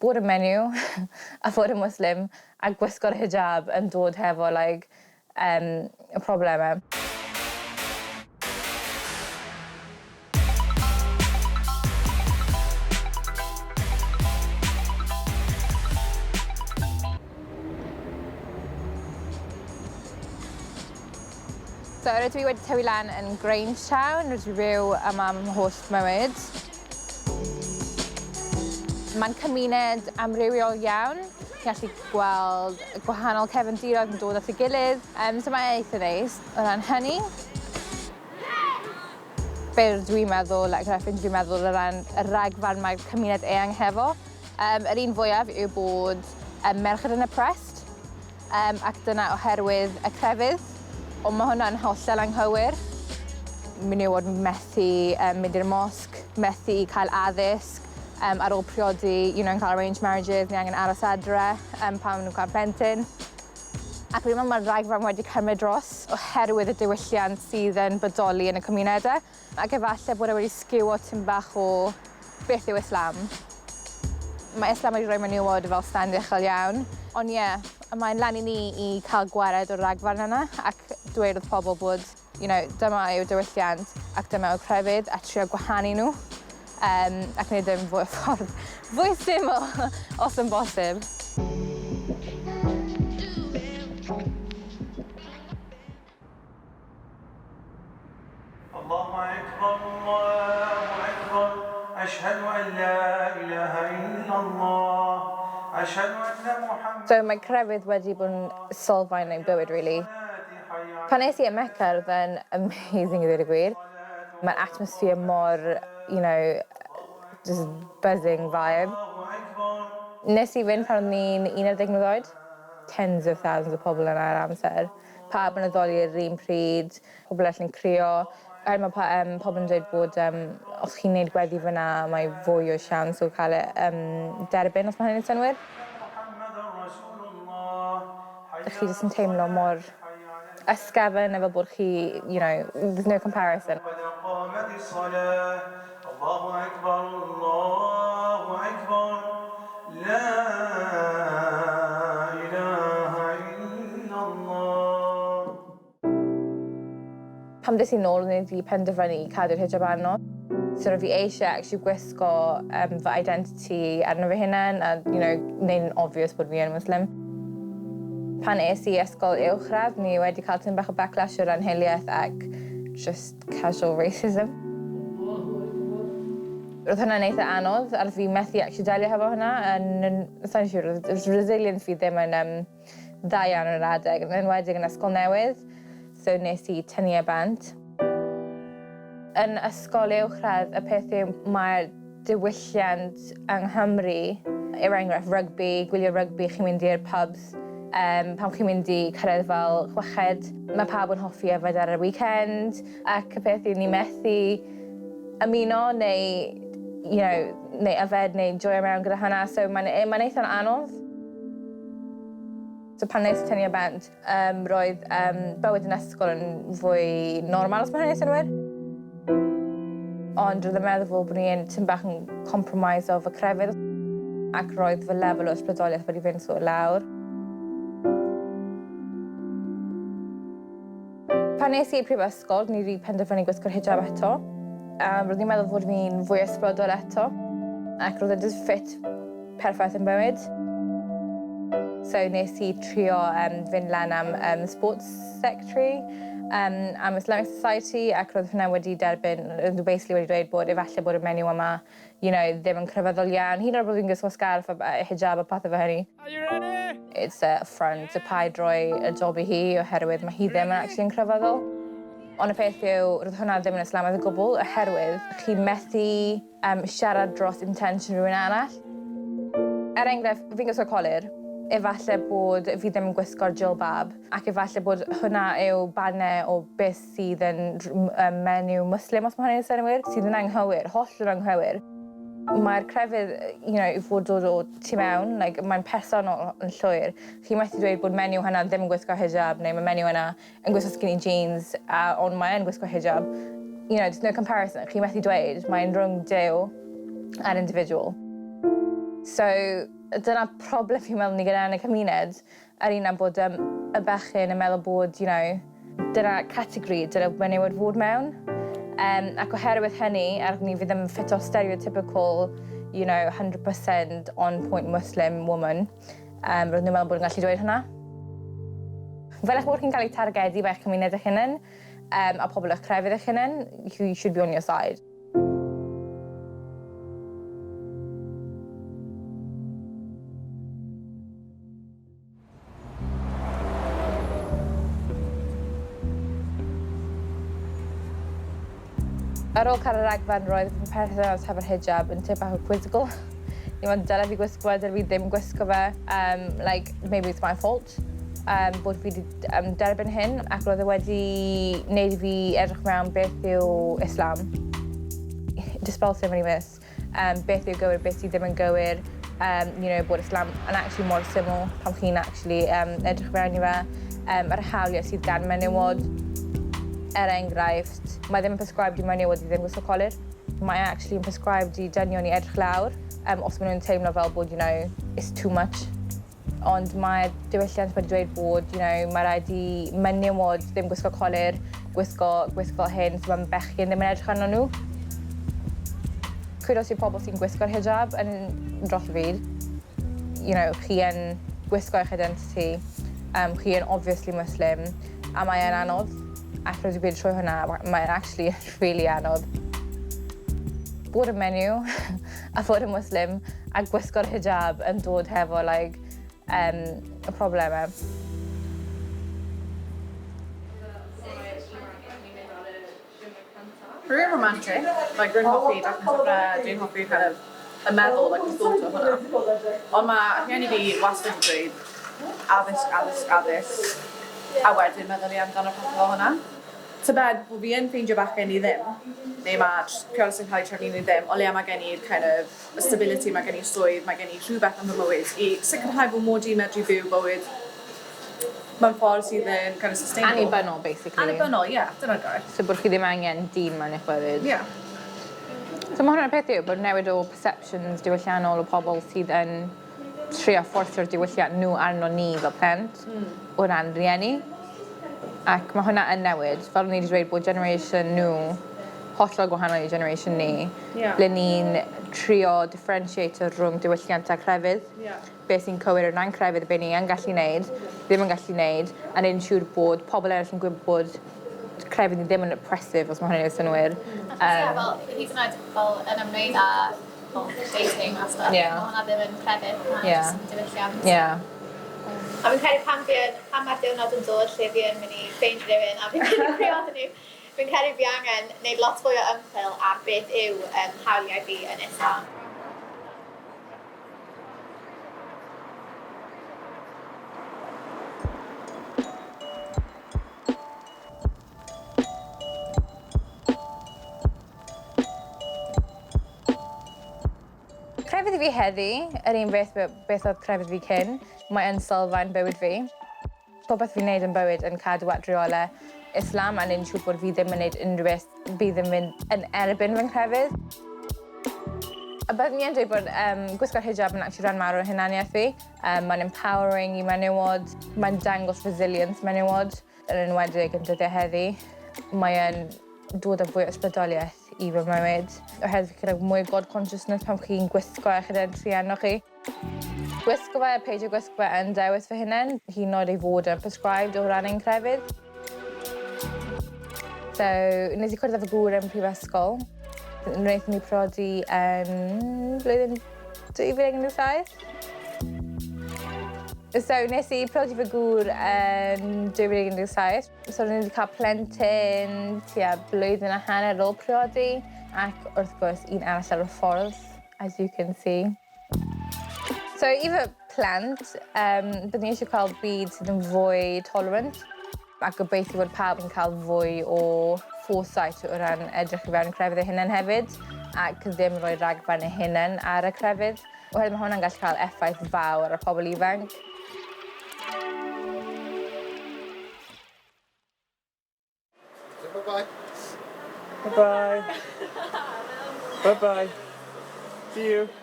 bod yn menyw a fod yn Muslim a gwisgo'r hijab yn dod hefo y problemau. So, rydw i wedi tyfu lan yn Grangetown, rydw i byw yma am holl mywyd. Mae'n cymuned amrywiol iawn. Chi'n gallu gweld gwahanol cefndiroedd yn dod at ei gilydd. So mae'n eitha neis. O ran hynny, be dwi'n meddwl, gyda ffrind dwi'n meddwl, o ran y ragfarn mae'r cymuned eang hefo. Yr un fwyaf yw bod merched yn y prest, ac dyna oherwydd y crefydd. Ond mae hwnna'n hollol anghywir. Menywod methu mynd i'r mosg, methu cael addysg ar ôl priodi, yn cael arranged marriages, ni angen aros adre pan maen nhw'n cael plentyn. Ac rwy'n meddwl mae'r ragfarn wedi cymryd dros oherwydd y diwylliant sydd yn bodoli yn y cymunedau. Ac efallai bod e wedi sgiwo tym bach o beth yw Islam. Mae Islam wedi rhoi menywod fel stand uchel iawn. Ond ie, mae'n lan i ni i cael gwared o'r ragfarn yna ac dweud wrth pobl bod, dyma yw diwylliant ac dyma yw crefydd a trio gwahanu nhw. Ac wneud ddim fwy syml os yn bosib. Allahu Akbar, Allahu Akbar, ashhadu an la ilaha illallah, ashhadu anna Muhammad. So mae crefydd wedi bod yn sylfaen ein bywyd, really. Pan nes i yn Mecca, roedd yn amazing i ddweud y gwir. Mae'r atmosphere mor, just buzzing vibe. Nes i fynd pan o'n i'n 11 mlwydd oed. Tens of thousands o pobl yna ar amser. Pawb yn addoli ar yr un pryd, pobl allan yn crio. Mae pobl yn dweud bod os chi'n gwneud gweddi fyna, mae fwy o siawns o cael derbyn os mae hynny'n synwyr. Chi jyst yn teimlo mor ysgafn efo bod chi, there's no comparison. Allahu Akbar, Allahu Akbar, la ilaha illallah. Pam des i nôl, ni wedi penderfynu i cadw'r hijab anodd. So fi eisiau actually gwisgo fy identity arno fy hunain a, neu'n obvious bod fi yn Muslim. Pan es i ysgol uwchradd, ni wedi cael tym bach o backlash o'r anhiliaeth ac just casual racism. Roedd hwnna'n eitha anodd, a fi methu actually delio hefo hwnna. Sa'n siŵr, roedd resilience fi ddim yn dda iawn yn yr adeg, yn enwedig yn ysgol newydd. So nes i tynnu e bant. Yn ysgol uwchradd, y peth yw mae'r diwylliant yng Nghymru, enghraifft rygbi, gwylio rygbi, chi'n mynd i'r pubs, pan chi'n mynd i cyrraedd fel chweched, mae pawb yn hoffi yfed ar y weekend, ac y peth yw ni methu ymuno neu yfed neu joio mewn gyda hynna, so mae'n eitha'n anodd. So pan nes i tynnu e bant, roedd bywyd yn ysgol yn fwy normal os mae hynny'n synwyr. Ond roedd yn meddwl bod ni'n tym bach yn compromiso fy crefydd ac roedd fy lefel o ysbrydoliaeth wedi fynd so lawr. Pan nes i prifysgol, ni wedi penderfynu gwisgo'r hijab eto. Roedd ni'n meddwl fod fi'n fwy ysbrydol eto, ac roedd e'n just fit perffaith yn bywyd. So nes i trio fynd lan am sports secretary, am Islamic Society, ac roedd hwnna wedi derbyn, basically wedi dweud bod efallai bod y menyw yma, ddim yn crefyddol iawn. Hyd yn oed bod fi'n gwisgo scarf a hijab a pethau fe hynny. Are you ready? It's a affront to paid roi y job i hi oherwydd mae hi ddim yn actually yn crefyddol. Ond y peth yw, roedd hwnna ddim yn Islamaidd o gwbl, oherwydd chi methu siarad dros intention rhywun arall. Enghraifft, fi'n gwisgo colir, efallai bod fi ddim yn gwisgo'r jilbab, ac efallai bod hwnna yw bannau o beth sydd yn menyw Muslim, os mae hynny'n synwyr, sydd yn anghywir, hollol anghywir. Mae'r crefydd, i fod dod o tu mewn, mae'n personol yn llwyr. Chi methu dweud bod menyw hynna ddim yn gwisgo hijab, neu mae menyw hynna yn gwisgo skinny jeans, ond mae'n gwisgo hijab. There's no comparison. Chi methu dweud, mae'n rhwng Duw a'r individual. So, dyna problem fi'n meddwl ni gyda yn y cymuned, yr un am bod y bechyn yn meddwl bod, dyna categori dyna menywod fod mewn. Ac oherwydd hynny, ni fydd yn ffito stereotypical, 100% on-point Muslim woman, roedd ni'n meddwl bod yn gallu dweud hynna. Fel eich bod chi'n cael ei targedu fe eich cymuned eich hunain, a pobl eich crefydd eich hunain, you should be on your side. Ar ôl cael y raglen, roedd fy perthynas hefo'r hijab yn tip bach o quizzical. Dyle fi gwisgo fe, dyle fi ddim gwisgo fe. Maybe it's my fault. Bod fi wedi derbyn hyn, ac roedd e wedi wneud i fi edrych mewn beth yw Islam. Dispel sy'n mynd i mis. Beth yw gywir, beth sydd ddim yn gywir. Bod Islam yn actually mor syml pan chi'n actually edrych mewn i fe. Yr hawliau sydd gan menywod. Enghraifft, mae ddim yn prescribed i menywod i ddim gwisgo colir. Mae actually yn prescribed i dynion i edrych lawr, os maen nhw'n teimlo fel bod, it's too much. Ond mae'r diwylliant wedi dweud bod, mae rhaid i menywod ddim gwisgo colir, gwisgo fel hyn, so mae'n bechgyn ddim yn edrych arno nhw. Kudos i'r pobl sy'n gwisgo'r hijab yn dros y byd. Chi yn gwisgo eich identity, chi yn obviously Muslim, a mae e'n anodd. Ac roedd i byd trwy hwnna, mae'n actually really anodd. Bod yn menyw a fod yn Muslim a gwisgo'r hijab yn dod hefo y problemau. Really romantic, rwy'n hoffi dwi'n hoffi y meddwl, y thought o hwnna. Ond mae rhieni fi wastad yn dweud addysg, a wedyn meddwl i amdano pethau fel hwnna. Tybed bod fi yn ffeindio bachgen i ddim, neu mae pure sy'n cael ei trefnu i ddim, o leia mae gen i'r stability, mae gen i swydd, mae gen i rhywbeth am y mywyd i sicrhau bod mod i medru byw bywyd mewn ffordd sydd yn sustainable. Annibynnol, basically. Annibynnol, ie, dyna'r gair. So bod chi ddim angen dyn mewn eich bywyd. Ie. So mae hwnna'r peth yw bod newid o perceptions diwylliannol o pobl sydd yn trio fforthio'r diwylliant nhw arno ni fel plant, o ran rieni. Ac mae hwnna yn newid. Fel ni wedi dweud bod generation nhw hollol gwahanol i generation ni. Ble ni'n trio differentiator rhwng diwylliant a crefydd. Beth sy'n cywir yn crefydd, be ni yn gallu wneud, ddim yn gallu wneud, a ni'n siŵr bod pobl eraill yn gwybod bod crefydd ni ddim yn oppressive, os mae hynny'n synwyr. Fel, hyd yn oed fel yn ymwneud â dating a stuff, mae hwnna ddim yn crefydd, mae'n jyst yn diwylliant. A fi'n credu pan mae'r diwrnod yn dod lle fi yn mynd i ffeindio rhywun a fi'n credu priod yn nhw, fi'n credu fi angen gwneud lot fwy o ymchwil ar beth yw hawliau fi yn Islam. Crefydd fi heddi, yr un beth oedd crefydd fi cyn, mae yn sylfaen bywyd fi. Popeth fi'n neud yn bywyd yn cadw at reolau Islam, a ni'n siŵr bod fi ddim yn neud unrhyw beth bydd yn mynd yn erbyn fy'n crefydd. A byddwn ni yn dweud bod gwisgo'r hijab yn actually rhan mawr o'r hunaniaeth fi. Mae'n empowering i menywod, mae'n dangos resilience menywod, yn enwedig yn dyddiau heddi. Mae'n dod â fwy o ysbrydoliaeth i fy mywyd. Oherwydd fi gyda mwy God consciousness pan chi'n gwisgo eich identity arno chi. Gwisgo fe a peidio gwisgo fe yn dewis fy hunain, hyd yn oed ei fod yn prescribed o ran ein crefydd. So, nes i cwrdd efo gŵr yn prifysgol. Wnaethon ni prodi yn blwyddyn 2017. So, nes i prodi fy gŵr yn 2017. So, ni wedi cael plentyn tua blwyddyn a hanner ôl priodi, ac wrth gwrs un arall ar y ffordd, as you can see. So, i fy plant, byddwn ni eisiau cael byd sydd yn fwy tolerant, ac gobeithio bod pawb yn cael fwy o foresight o ran edrych i fewn y crefydd eu hunain hefyd, ac ddim rhoi ragban eu hunain ar y crefydd. Oherwydd mae hwnna'n gallu cael effaith fawr ar y pobl ifanc. Bye-bye. Bye-bye. Bye-bye. See you.